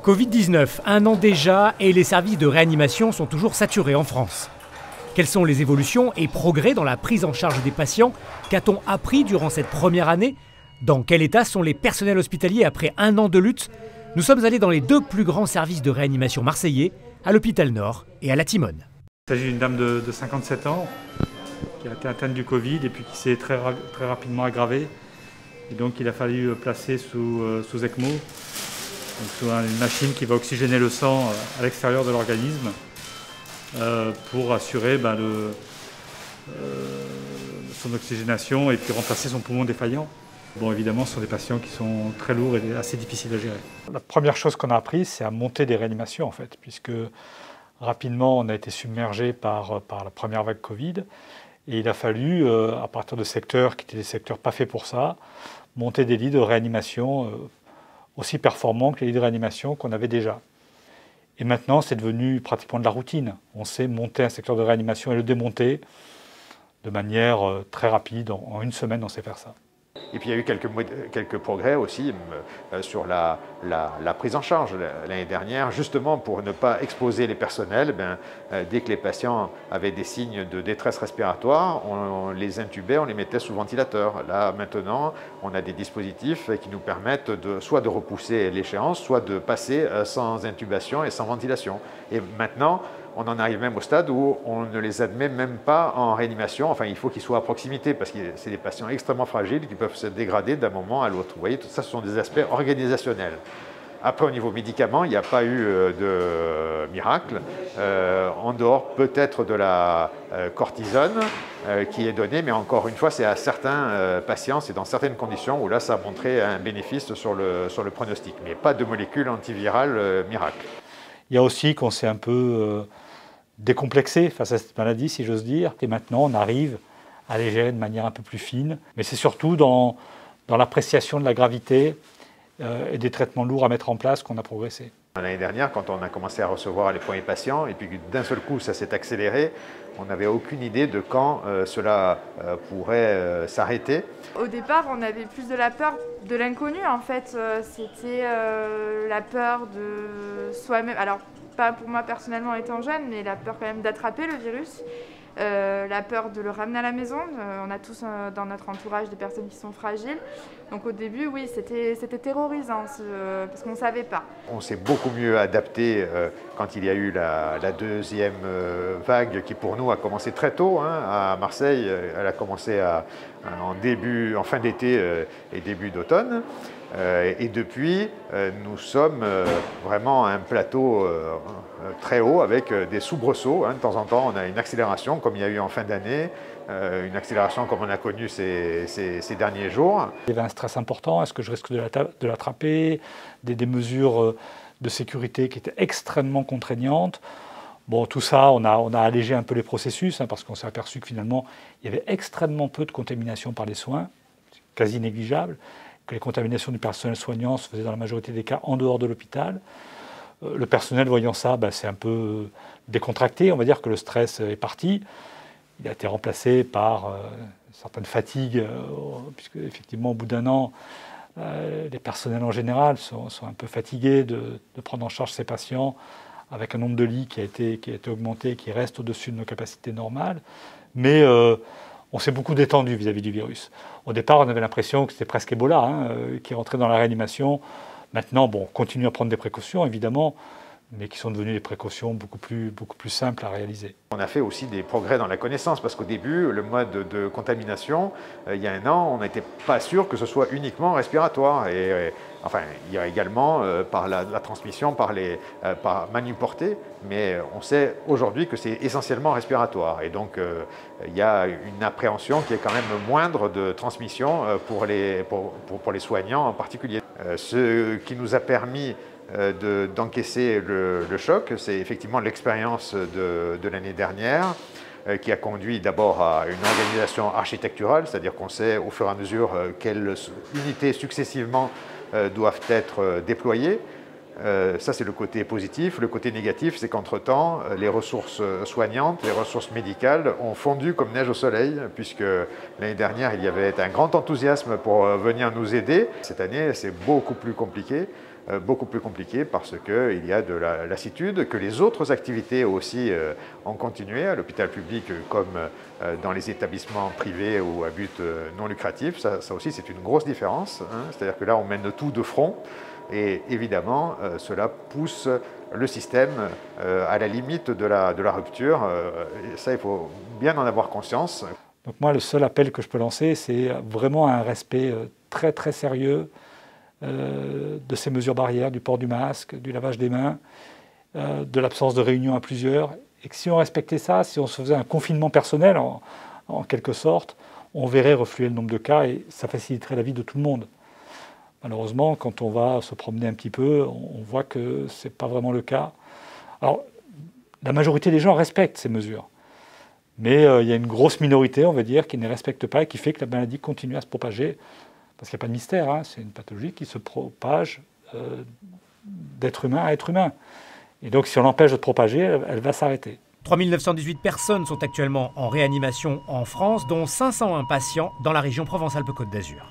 Covid-19, un an déjà et les services de réanimation sont toujours saturés en France. Quelles sont les évolutions et progrès dans la prise en charge des patients? Qu'a-t-on appris durant cette première année? Dans quel état sont les personnels hospitaliers après un an de lutte? Nous sommes allés dans les deux plus grands services de réanimation marseillais, à l'hôpital Nord et à la Timone. Il s'agit d'une dame de 57 ans qui a été atteinte du Covid et puis qui s'est très rapidement aggravée. Et donc il a fallu placer sous ECMO, donc sous une machine qui va oxygéner le sang à l'extérieur de l'organisme pour assurer son oxygénation et puis remplacer son poumon défaillant. Bon, évidemment, ce sont des patients qui sont très lourds et assez difficiles à gérer. La première chose qu'on a appris, c'est à monter des réanimations en fait, puisque rapidement on a été submergé par la première vague Covid et il a fallu, à partir de secteurs qui étaient des secteurs pas faits pour ça, monter des lits de réanimation aussi performants que les lits de réanimation qu'on avait déjà. Et maintenant, c'est devenu pratiquement de la routine. On sait monter un secteur de réanimation et le démonter de manière très rapide. En une semaine, on sait faire ça. Et puis il y a eu quelques progrès aussi sur la prise en charge l'année dernière, justement pour ne pas exposer les personnels. Dès que les patients avaient des signes de détresse respiratoire, on les intubait, on les mettait sous ventilateur. Là maintenant, on a des dispositifs qui nous permettent soit de repousser l'échéance, soit de passer sans intubation et sans ventilation. Et maintenant, on en arrive même au stade où on ne les admet même pas en réanimation. Enfin, il faut qu'ils soient à proximité parce que c'est des patients extrêmement fragiles qui peuvent se dégrader d'un moment à l'autre. Vous voyez, tout ça, ce sont des aspects organisationnels. Après, au niveau médicaments, il n'y a pas eu de miracle, en dehors peut-être de la cortisone qui est donnée, mais encore une fois, c'est à certains patients, c'est dans certaines conditions où là, ça a montré un bénéfice sur le pronostic, mais pas de molécule antivirale miracle. Il y a aussi qu'on s'est un peu décomplexé face à cette maladie, si j'ose dire. Et maintenant, on arrive à les gérer de manière un peu plus fine. Mais c'est surtout dans l'appréciation de la gravité et des traitements lourds à mettre en place qu'on a progressé. L'année dernière, quand on a commencé à recevoir les premiers patients, et puis d'un seul coup, ça s'est accéléré, on n'avait aucune idée de quand cela pourrait s'arrêter. Au départ, on avait plus de la peur de l'inconnu, en fait. C'était la peur de soi-même. Alors, pas pour moi personnellement étant jeune, mais la peur quand même d'attraper le virus. La peur de le ramener à la maison. On a tous dans notre entourage des personnes qui sont fragiles. Donc au début, oui, c'était terrorisant parce qu'on ne savait pas. On s'est beaucoup mieux adapté quand il y a eu la deuxième vague qui pour nous a commencé très tôt à Marseille. Elle a commencé en fin d'été et début d'automne. Et depuis, nous sommes vraiment à un plateau très haut avec des soubresauts. De temps en temps, on a une accélération comme il y a eu en fin d'année, une accélération comme on a connu ces derniers jours. Il y avait un stress important, est-ce que je risque de l'attraper? Des mesures de sécurité qui étaient extrêmement contraignantes. Bon, tout ça, on a allégé un peu les processus parce qu'on s'est aperçu que finalement, il y avait extrêmement peu de contamination par les soins, quasi négligeable, que les contaminations du personnel soignant se faisaient dans la majorité des cas en dehors de l'hôpital. Le personnel, voyant ça, c'est un peu décontracté. On va dire que le stress est parti. Il a été remplacé par une certaine fatigue, puisque effectivement, au bout d'un an, les personnels en général sont un peu fatigués de prendre en charge ces patients avec un nombre de lits qui a été augmenté, qui reste au-dessus de nos capacités normales. Mais on s'est beaucoup détendu vis-à-vis du virus. Au départ, on avait l'impression que c'était presque Ebola qui rentrait dans la réanimation. Maintenant, on continue à prendre des précautions, évidemment, mais qui sont devenues des précautions beaucoup plus simples à réaliser. On a fait aussi des progrès dans la connaissance, parce qu'au début, le mode de contamination, il y a un an, on n'était pas sûr que ce soit uniquement respiratoire. Enfin, il y a également par la transmission, par manuportée, mais on sait aujourd'hui que c'est essentiellement respiratoire. Et donc, il y a une appréhension qui est quand même moindre de transmission pour les soignants en particulier. Ce qui nous a permis d'encaisser le choc, c'est effectivement l'expérience de l'année dernière qui a conduit d'abord à une organisation architecturale, c'est-à-dire qu'on sait au fur et à mesure quelles unités successivement doivent être déployées. Ça, c'est le côté positif. Le côté négatif, c'est qu'entre-temps, les ressources soignantes, les ressources médicales ont fondu comme neige au soleil, puisque l'année dernière, il y avait un grand enthousiasme pour venir nous aider. Cette année, c'est beaucoup plus compliqué. beaucoup plus compliqué parce qu'il y a de la lassitude, que les autres activités aussi ont continué, à l'hôpital public comme dans les établissements privés ou à but non lucratif. Ça aussi, c'est une grosse différence, hein. C'est-à-dire que là, on mène tout de front et évidemment, cela pousse le système à la limite de la rupture. Et ça, il faut bien en avoir conscience. Donc moi, le seul appel que je peux lancer, c'est vraiment un respect très très sérieux de ces mesures barrières, du port du masque, du lavage des mains, de l'absence de réunion à plusieurs. Et que si on respectait ça, si on se faisait un confinement personnel en quelque sorte, on verrait refluer le nombre de cas et ça faciliterait la vie de tout le monde. Malheureusement, quand on va se promener un petit peu, on voit que ce n'est pas vraiment le cas. Alors, la majorité des gens respectent ces mesures. Mais il y a une grosse minorité, on va dire, qui ne les respecte pas et qui fait que la maladie continue à se propager. Parce qu'il n'y a pas de mystère, hein, c'est une pathologie qui se propage d'être humain à être humain. Et donc, si on l'empêche de se propager, elle va s'arrêter. 3 918 personnes sont actuellement en réanimation en France, dont 501 patients dans la région Provence-Alpes-Côte d'Azur.